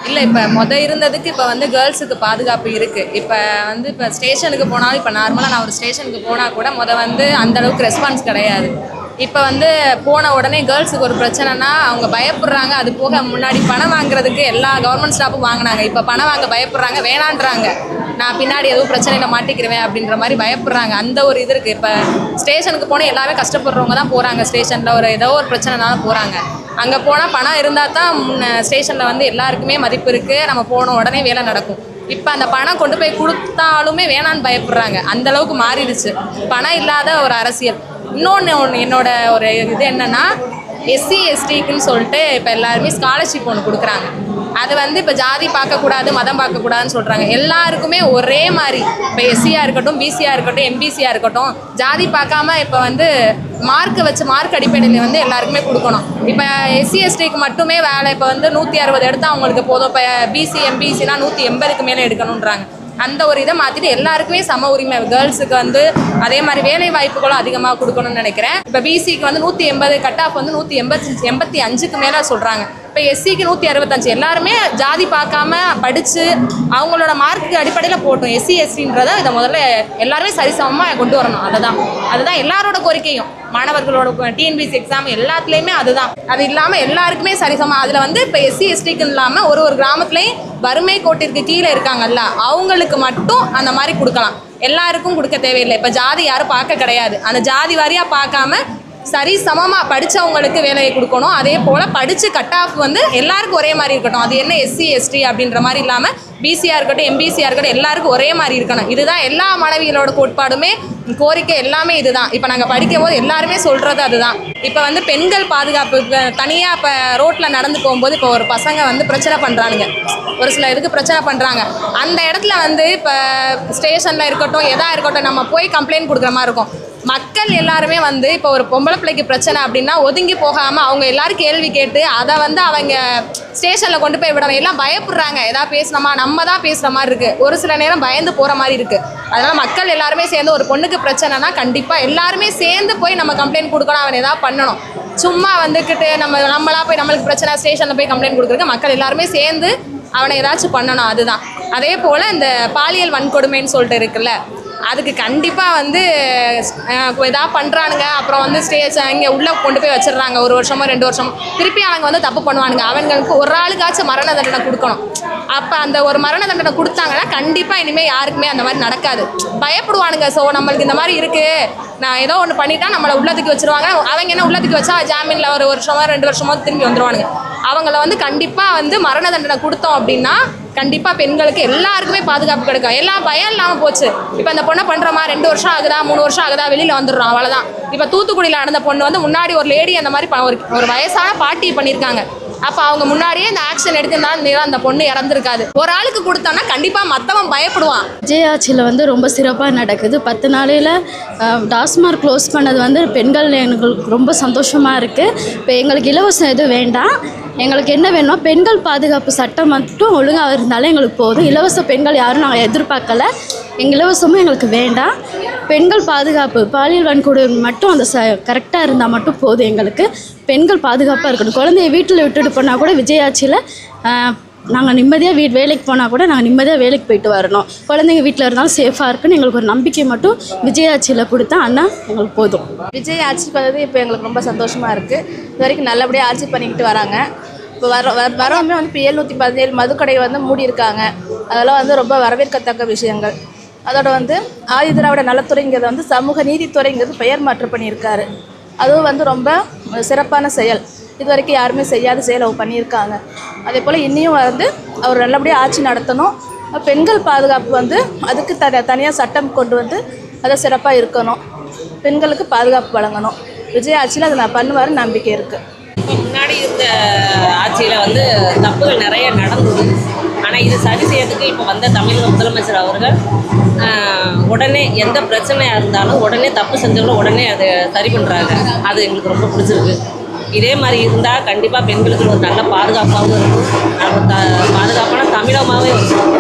இல்லை இப்போ இருந்ததுக்கு இப்போ கேர்ள்ஸுக்கு பாதுகாப்பு இருக்குது. இப்போ ஸ்டேஷனுக்கு போனாலும் இப்போ நார்மலாக நான் ஒரு ஸ்டேஷனுக்கு போனால் கூட அந்தளவுக்கு ரெஸ்பான்ஸ் கிடையாது. இப்போ போன உடனே கேர்ள்ஸுக்கு ஒரு பிரச்சனைனா அவங்க பயப்படுறாங்க. அது போக முன்னாடி பணம் வாங்குறதுக்கு எல்லா கவர்மெண்ட் ஸ்டாஃபும் வாங்கினாங்க. இப்போ பணம் வாங்க பயப்படுறாங்க, வேணான்றாங்க. நான் பின்னாடி எதுவும் பிரச்சனையில் மாட்டிக்கிறேன் அப்படின்ற மாதிரி பயப்படுறாங்க. அந்த ஒரு இது இருக்குது. இப்போ ஸ்டேஷனுக்கு போனால் எல்லாமே கஷ்டப்படுறவங்க தான் போகிறாங்க. ஸ்டேஷனில் ஏதோ ஒரு பிரச்சனைனால போகிறாங்க. அங்கே போனால் பணம் இருந்தால் தான் ஸ்டேஷனில் எல்லாருக்குமே மதிப்பு இருக்குது. நம்ம போன உடனே வேலை நடக்கும். இப்போ அந்த பணம் கொண்டு போய் கொடுத்தாலுமே வேணான்னு பயப்படுறாங்க. அந்தளவுக்கு மாறிடுச்சு பணம் இல்லாத ஒரு அரசியல். இன்னொன்று என்னோட ஒரு இது என்னென்னா, எஸ்சி எஸ்டிக்குன்னு சொல்லிட்டு இப்போ எல்லாருமே ஸ்காலர்ஷிப் ஒன்று கொடுக்குறாங்க. அது இப்போ ஜாதி பார்க்கக்கூடாது, மதம் பார்க்கக்கூடாதுன்னு சொல்கிறாங்க. எல்லாருக்குமே ஒரே மாதிரி, இப்போ எஸ்சியாக இருக்கட்டும், பிசியாக இருக்கட்டும், எம்பிசியாக இருக்கட்டும், ஜாதி பார்க்காம இப்போ மார்க் அடிப்படையில் எல்லாருக்குமே கொடுக்கணும். இப்போ எஸ்சி எஸ்டிக்கு மட்டுமே வேலை இப்போ 160 எடுத்தால் அவங்களுக்கு போதும். இப்போ பிசி எம்பிசினா 180க்கு மேலே எடுக்கணுன்றாங்க. அந்த ஒரு இதை மாற்றிட்டு எல்லாருக்குமே சம உரிமை. கேர்ள்ஸுக்கு அதே மாதிரி வேலை வாய்ப்புகளும் அதிகமாக கொடுக்கணும்னு நினைக்கிறேன். இப்போ பிசிக்கு 180, கட் ஆஃப் 185க்கு மேலே சொல்கிறாங்க. இப்போ எஸ்சிக்கு 165. எல்லாருமே ஜாதி பார்க்காம படித்து அவங்களோட மார்க்கு அடிப்படையில் போட்டோம். எஸ்சி எஸ்சின்றதை இதை முதல்ல எல்லாருமே சரிசமமாக கொண்டு வரணும். அதுதான் எல்லாரோட கோரிக்கையும். மாணவர்களோட டிஎன்பிசி எக்ஸாம் எல்லாத்துலேயுமே அதுதான். அது இல்லாமல் எல்லாருக்குமே சரிசமம். அதில் இப்போ எஸ்சி எஸ்டிக்குன்னு இல்லாமல் ஒரு கிராமத்துலேயும் வறுமை கோட்டிற்கு கீழே இருக்காங்கல்ல, அவங்களுக்கு மட்டும் அந்த மாதிரி கொடுக்கலாம். எல்லாருக்கும் கொடுக்க தேவையில்லை. இப்போ ஜாதி யாரும் பார்க்க கிடையாது. அந்த ஜாதி வாரியாக பார்க்காம சரி சமமாக படித்தவங்களுக்கு வேலையை கொடுக்கணும். அதே போல் படித்து கட் ஆஃப் எல்லாருக்கும் ஒரே மாதிரி இருக்கட்டும். அது என்ன எஸ்சி எஸ்டி அப்படின்ற மாதிரி இல்லாமல் பிசியாக இருக்கட்டும், எம்பிசியாக இருக்கட்டும், எல்லாருக்கும் ஒரே மாதிரி இருக்கணும். இதுதான் எல்லா மாணவிகளோட கோட்பாடுமே, கோரிக்கை எல்லாமே இதுதான். இப்போ நாங்கள் படிக்கும் போது எல்லாருமே சொல்கிறது அதுதான். இப்போ பெண்கள் பாதுகாப்பு தனியாக இப்போ ரோட்டில் நடந்து போகும்போது இப்போ ஒரு பசங்க பிரச்சனை பண்ணுறானுங்க. ஒரு சில இதுக்கு பிரச்சனை பண்ணுறாங்க. அந்த இடத்துல இப்போ ஸ்டேஷனில் இருக்கட்டும், எதாக இருக்கட்டும், நம்ம போய் கம்ப்ளைண்ட் கொடுக்குற மாதிரி இருக்கும். மக்கள் எல்லாருமே இப்போ ஒரு பொம்பளை பிள்ளைக்கு பிரச்சனை அப்படின்னா ஒதுங்கி போகாமல் அவங்க எல்லாரும் கேள்வி கேட்டு அதை அவங்க ஸ்டேஷனில் கொண்டு போய் விடணும். எல்லாம் பயப்படுறாங்க. எதாவது பேசணுமா, நம்ம தான் பேசுகிற மாதிரி இருக்குது. ஒரு சில நேரம் பயந்து போகிற மாதிரி இருக்குது. அதனால் மக்கள் எல்லாருமே சேர்ந்து ஒரு பொண்ணுக்கு பிரச்சனைனா கண்டிப்பாக எல்லாருமே சேர்ந்து போய் நம்ம கம்ப்ளைண்ட் கொடுக்கணும். அவன் எதாவது பண்ணணும். சும்மா நம்மளா போய் நம்மளுக்கு பிரச்சனை ஸ்டேஷனில் போய் கம்ப்ளைண்ட் கொடுக்குறதுக்கு மக்கள் எல்லாருமே சேர்ந்து அவனை ஏதாச்சும் பண்ணணும். அதுதான். அதே போல் இந்த பாலியல் வன்கொடுமைன்னு சொல்லிட்டு இருக்குல்ல, அதுக்கு கண்டிப்பாக எதாவது பண்ணுறானுங்க. அப்புறம் இங்கே உள்ளே கொண்டு போய் வச்சிடுறாங்க. 1 வருஷமோ 2 வருஷமோ திருப்பி அவங்க தப்பு பண்ணுவானுங்க. அவங்களுக்கு ஒரு ஆளுக்காச்சும் மரண தண்டனை கொடுக்கணும். அப்போ அந்த ஒரு மரண தண்டனை கொடுத்தாங்கன்னா கண்டிப்பாக இனிமேல் யாருக்குமே அந்த மாதிரி நடக்காது. பயப்படுவானுங்க. ஸோ நம்மளுக்கு இந்த மாதிரி இருக்குது, நான் ஏதோ ஒன்று பண்ணிட்டா நம்மளை உள்ளத்துக்கு வச்சுருவாங்க. அவங்க என்ன உள்ளத்துக்கு வச்சா ஜாமீனில் 1 வருஷமோ 2 வருஷமோ திரும்பி வந்துடுவானுங்க. அவங்கள கண்டிப்பாக மரண தண்டனை கொடுத்தோம் அப்படின்னா கண்டிப்பாக பெண்களுக்கு எல்லாருக்குமே பாதுகாப்பு கிடைக்கும். எல்லாம் பயம் இல்லாமல் போச்சு. இப்போ அந்த பொண்ணை பண்ணுறமா 2 வருஷம் ஆகுதா 3 வருஷம் ஆகுதா வெளியில் வந்துடுறோம், அவ்வளோதான். இப்போ தூத்துக்குடியில் நடந்த பொண்ணு முன்னாடி ஒரு லேடி அந்த மாதிரி ஒரு வயசான பாட்டி பண்ணியிருக்காங்க. அப்போ அவங்க முன்னாடியே இந்த ஆக்ஷன் எடுத்திருந்தாலும் அந்த பொண்ணு இறந்துருக்காது. ஒரு ஆளுக்கு கொடுத்தோன்னா கண்டிப்பாக மற்றவன் பயப்படுவான். விஜய் ஆட்சியில் ரொம்ப சிறப்பாக நடக்குது. 10 நாளையில் டாஸ்மார்க் க்ளோஸ் பண்ணது பெண்கள் எங்களுக்கு ரொம்ப சந்தோஷமாக இருக்குது. இப்போ எங்களுக்கு இலவசம் எதுவும் வேண்டாம். எங்களுக்கு என்ன வேணும்னா பெண்கள் பாதுகாப்பு சட்டம் மட்டும் ஒழுங்காக இருந்தாலும் எங்களுக்கு போதும். இலவச பெண்கள் யாரும் நாங்கள் எதிர்பார்க்கல. இலவசமும் எங்களுக்கு வேண்டாம். பெண்கள் பாதுகாப்பு, பாலியல் வன்கொடுமை மட்டும் அந்த கரெக்டாக இருந்தால் மட்டும் போதும். எங்களுக்கு பெண்கள் பாதுகாப்பாக இருக்கணும். குழந்தைய வீட்டில் விட்டுட்டு போனால் கூட விஜய் ஆட்சியில் நாங்கள் நிம்மதியாக வேலைக்கு போனால் கூட நாங்கள் நிம்மதியாக வேலைக்கு போயிட்டு வரணும். குழந்தைங்க வீட்டில் இருந்தாலும் சேஃபாக இருக்குன்னு எங்களுக்கு ஒரு நம்பிக்கை மட்டும் விஜய் ஆட்சியில் கொடுத்தா அண்ணா எங்களுக்கு போதும். விஜய் ஆட்சிக்கு வந்தது இப்போ எங்களுக்கு ரொம்ப சந்தோஷமாக இருக்குது. இது வரைக்கும் நல்லபடியாக ஆட்சி பண்ணிக்கிட்டு வராங்க. இப்போ வரவுமே இப்போ 717 மதுக்கடை மூடி இருக்காங்க. அதெல்லாம் ரொம்ப வரவேற்கத்தக்க விஷயங்கள். அதோட ஆதி திராவிட நலத்துறைங்கிறத சமூக நீதித்துறைங்கிறது பெயர் மாற்றம் பண்ணியிருக்காரு. அதுவும் ரொம்ப சிறப்பான செயல். இது வரைக்கும் யாருமே செய்யாத செயல் அவர் பண்ணியிருக்காங்க. அதே போல் இன்னியும் அவர் நல்லபடியாக ஆட்சி நடத்தணும். பெண்கள் பாதுகாப்பு அதுக்கு தனியாக சட்டம் கொண்டு அதை சிறப்பாக இருக்கணும். பெண்களுக்கு பாதுகாப்பு வழங்கணும். விஜய் ஆட்சியில் அதை நான் பண்ணுவாருன்னு நம்பிக்கை இருக்குது. முன்னாடி இருந்த ஆட்சியில் தப்புகள் நிறைய நடந்தது. ஆனால் இது சரி செய்யறதுக்கு இப்போ தமிழக முதலமைச்சர் அவர்கள் உடனே எந்த பிரச்சனையாக இருந்தாலும் உடனே தப்பு செஞ்சவங்களும் உடனே அதை சரி பண்ணுறாங்க. அது எங்களுக்கு ரொம்ப பிடிச்சிருக்கு. இதே மாதிரி இருந்தால் கண்டிப்பாக பெண்களுக்கு ஒரு நல்ல பாதுகாப்பாகவும் இருக்கும். பாதுகாப்பான தமிழகமாகவே இருக்கும்.